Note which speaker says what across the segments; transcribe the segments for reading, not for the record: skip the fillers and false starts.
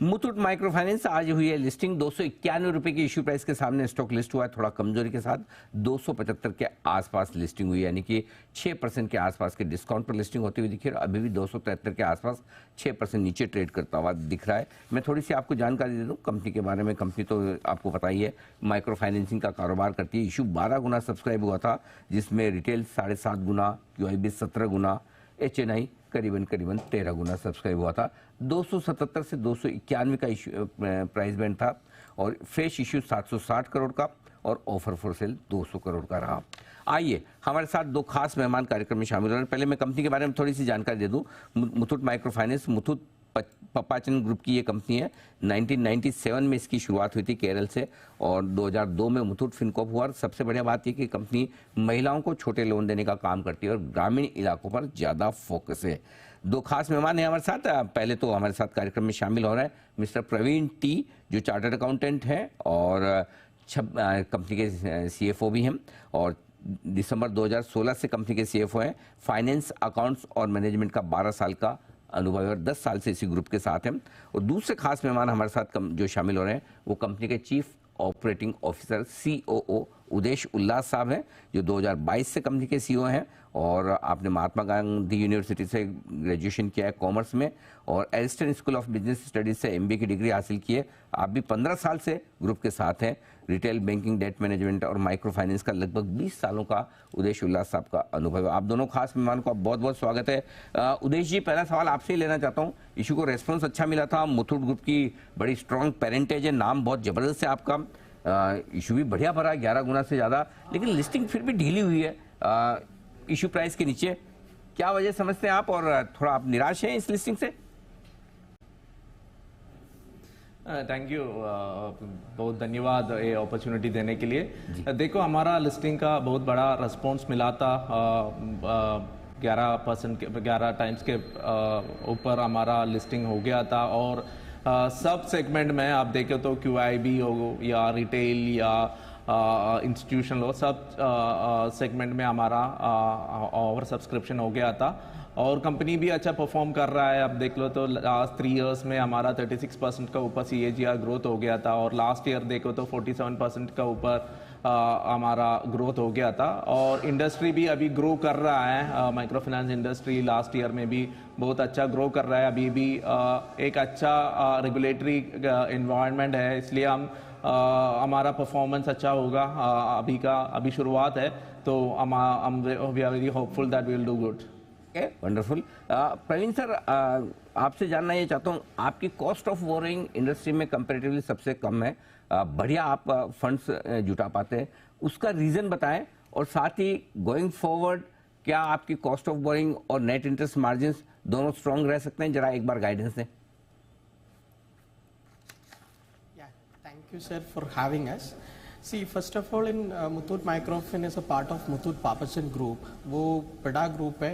Speaker 1: Muthoot micro finance आज हुई है लिस्टिंग 291 रुपए की इश्यू प्राइस के सामने स्टॉक लिस्ट हुआ है, थोड़ा कमजोरी के साथ 275 के आसपास लिस्टिंग हुई, यानी कि 6% के आसपास के डिस्काउंट पर लिस्टिंग होती हुई दिखी है। अभी भी 273 के आसपास 6% नीचे ट्रेड करता हुआ दिख रहा है। मैं थोड़ी सी आपको जानकारी दे दूं कंपनी के बारे में। कंपनी तो आपको पता ही है, माइक्रो फाइनेंसिंग का कारोबार करती है। इशू 12 गुना सब्सक्राइब हुआ था, जिसमें रिटेल 7.5 गुना, QIB 17 गुना, HNI करीबन 13 गुना सब्सक्राइब हुआ था। 277 से 291 का इशू प्राइस बैंड था और फ्रेश इशू 760 करोड़ का और ऑफर फॉर सेल 200 करोड़ का रहा। आइए, हमारे साथ दो खास मेहमान कार्यक्रम में शामिल हो रहे हैं। पहले मैं कंपनी के बारे में थोड़ी सी जानकारी दे दूं। Muthoot micro finance Muthoot Pappachan group की ये कंपनी है। 1997 में इसकी शुरुआत हुई थी केरल से और 2002 में मुथूट फिनकॉर्प हुआ। सबसे बढ़िया बात यह कि कंपनी महिलाओं को छोटे लोन देने का काम करती है और ग्रामीण इलाकों पर ज़्यादा फोकस है। दो खास मेहमान हैं हमारे साथ। पहले तो हमारे साथ कार्यक्रम में शामिल हो रहे हैं मिस्टर प्रवीण टी, जो चार्टर्ड अकाउंटेंट हैं और कंपनी के CFO भी हैं और दिसंबर 2016 से कंपनी के CFO हैं। फाइनेंस, अकाउंट्स और मैनेजमेंट का 12 साल का अनुभव और 10 साल से इसी ग्रुप के साथ हैं। और दूसरे खास मेहमान हमारे साथ जो शामिल हो रहे हैं वो कंपनी के चीफ ऑपरेटिंग ऑफिसर COO उदेश उल्लास साहब हैं, जो 2022 से कंपनी के CEO हैं और आपने महात्मा गांधी यूनिवर्सिटी से ग्रेजुएशन किया है कॉमर्स में और Elston school of business studies से MBA की डिग्री हासिल की है। आप भी 15 साल से ग्रुप के साथ हैं। रिटेल बैंकिंग, डेट मैनेजमेंट और माइक्रो फाइनेंस का लगभग 20 सालों का उदेश उल्लास साहब का अनुभव है। आप दोनों खास मेहमान को बहुत बहुत स्वागत है। उदेश जी, पहला सवाल आपसे ही लेना चाहता हूँ। इशू को रेस्पॉन्स अच्छा मिला था। मुथूट ग्रुप की बड़ी स्ट्रॉन्ग पेरेंटेज है, नाम बहुत जबरदस्त है आपका। इशू भी बढ़िया भरा, 11 गुना से ज़्यादा, लेकिन लिस्टिंग फिर भी ढीली हुई है इशू प्राइस के नीचे। क्या वजह समझते हैं आप और थोड़ा आप निराश हैं इस लिस्टिंग से?
Speaker 2: थैंक यू, बहुत धन्यवाद ये अपॉर्चुनिटी देने के लिए। देखो, हमारा लिस्टिंग का बहुत बड़ा रिस्पॉन्स मिला था। 11 टाइम्स के ऊपर हमारा लिस्टिंग हो गया था और सब सेगमेंट में आप देखें तो QIB हो या रिटेल या इंस्टीट्यूशनल हो, सब सेगमेंट में हमारा ओवर सब्सक्रिप्शन हो गया था और कंपनी भी अच्छा परफॉर्म कर रहा है। अब देख लो तो लास्ट 3 इयर्स में हमारा 36% का ऊपर CAGR ग्रोथ हो गया था और लास्ट ईयर देखो तो 47% का ऊपर हमारा ग्रोथ हो गया था। और इंडस्ट्री भी अभी ग्रो कर रहा है। Micro finance industry last year में भी बहुत अच्छा ग्रो कर रहा है। अभी भी एक अच्छा रेगुलेटरी इन्वायरमेंट है, इसलिए हमारा परफॉर्मेंस अच्छा होगा। अभी शुरुआत है तो we are very hopeful that we will do good.
Speaker 1: Wonderful. Praveen sir, आपसे जानना ये चाहता हूँ, आपकी कॉस्ट ऑफ बोरोइंग इंडस्ट्री में कंपैरेटिवली सबसे कम है। बढ़िया आप फंड्स जुटा पाते हैं, उसका रीजन बताएं और साथ ही गोइंग फॉरवर्ड क्या आपकी कॉस्ट ऑफ बोरोइंग और नेट इंटरेस्ट मार्जिन्स दोनों स्ट्रांग रह सकते हैं? जरा एक बार गाइडेंस दें।
Speaker 3: Thank you, sir, for having us. See, first of all, in Muthoot Microfinance is a part of Muthoot Papachan Group. वो बड़ा ग्रुप है,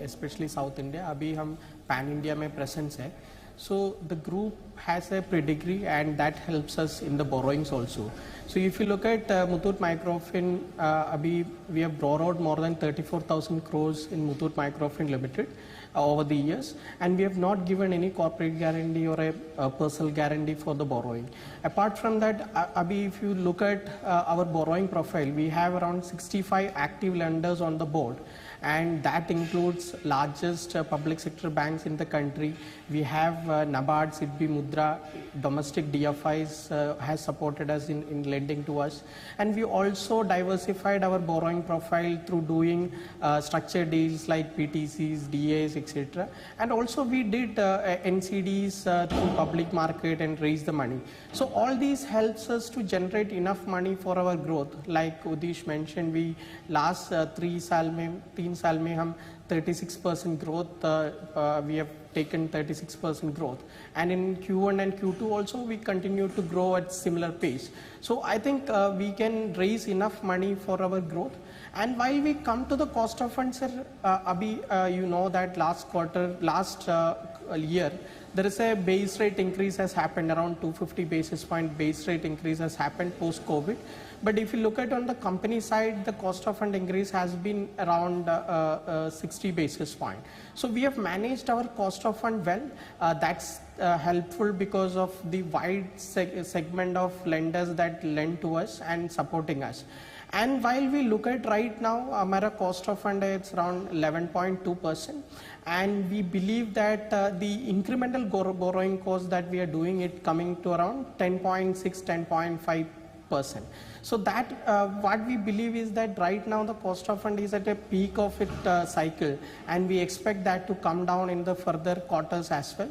Speaker 3: especially South India. अभी हम पैन इंडिया में प्रेजेंस है. So the group has a pedigree and that helps us in the borrowings also. So if you look at Muthoot Microfin, अभी we have borrowed more than 34,000 crores in Muthoot Microfin Limited over the years, and we have not given any corporate guarantee or a personal guarantee for the borrowing. Apart from that, abhi if you look at our borrowing profile, we have around 65 active lenders on the board, and that includes largest public sector banks in the country. We have NABARD, SIDBI, Mudra, domestic DFIs has supported us in lending to us, and we also diversified our borrowing profile through doing structured deals like PTCs, DAs, etc. And also we did NCDs through public market and raise the money. So all these helps us to generate enough money for our growth. Like Udish mentioned, we last 3 साल में हम 36% growth, we have taken 36% growth, and in Q1 and Q2 also we continue to grow at similar pace. So I think we can raise enough money for our growth. And while we come to the cost of funds, sir, you know that last year, there is a base rate increase has happened, around 250 basis point base rate increase has happened post COVID. But if you look at on the company side, the cost of fund increase has been around 60 basis point. So we have managed our cost of fund well. That's helpful because of the wide segment of lenders that lend to us and supporting us. And while we look at right now, our cost of fund is around 11.2%, and we believe that the incremental borrowing cost that we are doing it coming to around 10.6, 10.5%. So that what we believe is that right now the cost of fund is at a peak of its cycle, and we expect that to come down in the further quarters as well.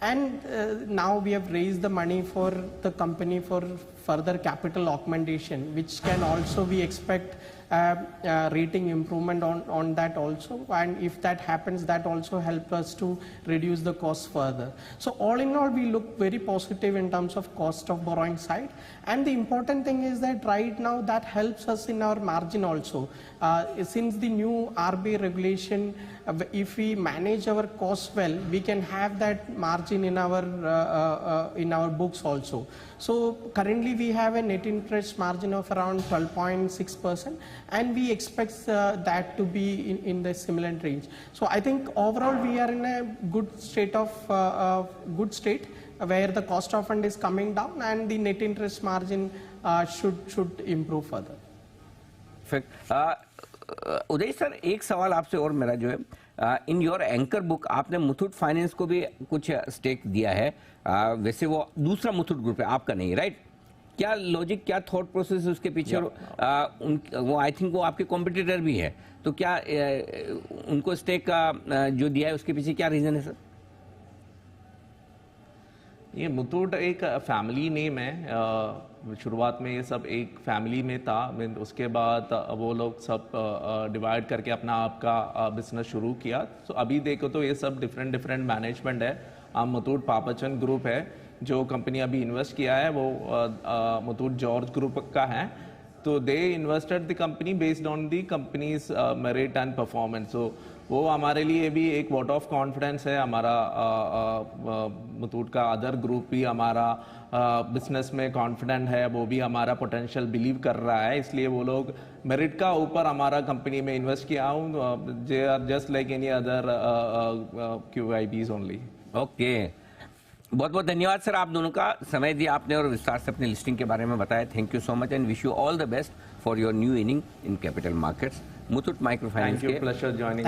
Speaker 3: And now we have raised the money for the company for further capital augmentation, which can also we expect rating improvement on that also. And if that happens, that also help us to reduce the cost further. So all in all, we look very positive in terms of cost of borrowing side. And the important thing is that right now that helps us in our margin also. Since the new RBI regulation, if we manage our costs well, we can have that margin in our books also. So currently we have a net interest margin of around 12.6%, and we expect that to be in the similar range. So I think overall we are in a good state where the cost of fund is coming down and the net interest margin should improve further.
Speaker 1: Uday sir, एक सवाल आपसे और मेरा जो है, in your anchor book आपने Muthoot finance को भी कुछ स्टेक दिया है, वैसे वो दूसरा मुथूट ग्रुप है, आपका नहीं, राइट? क्या लॉजिक, क्या थॉट प्रोसेस उसके पीछे? वो आई थिंक वो आपके कॉम्पिटिटर भी है, तो क्या उनको स्टेक जो दिया है उसके पीछे क्या रीजन है सर?
Speaker 2: ये मुथूट एक फैमिली नेम है। शुरुआत में ये सब एक फैमिली में था, उसके बाद वो लोग सब डिवाइड करके अपना आपका बिजनेस शुरू किया। तो अभी देखो तो ये सब डिफरेंट मैनेजमेंट है। मुथूट पापचन ग्रुप है, जो कंपनी अभी इन्वेस्ट किया है वो मुथूट जॉर्ज ग्रुप का है। तो they invested the company based on the company's merit and performance. So वो हमारे लिए भी एक वोट ऑफ कॉन्फिडेंस है। हमारा मुथूट का अदर ग्रुप भी हमारा बिजनेस में कॉन्फिडेंट है, वो भी हमारा पोटेंशियल बिलीव कर रहा है, इसलिए वो लोग मेरिट का ऊपर हमारा कंपनी में इन्वेस्ट किया हूँ। They are just like any other QIBs only.
Speaker 1: Okay, बहुत बहुत धन्यवाद सर, आप दोनों का समय दिया आपने और विस्तार से अपनी लिस्टिंग के बारे में बताया। Thank you so much and wish you all the best for your new inning in capital markets. Muthoot micro finance के
Speaker 2: प्लेजर जॉइनिंग।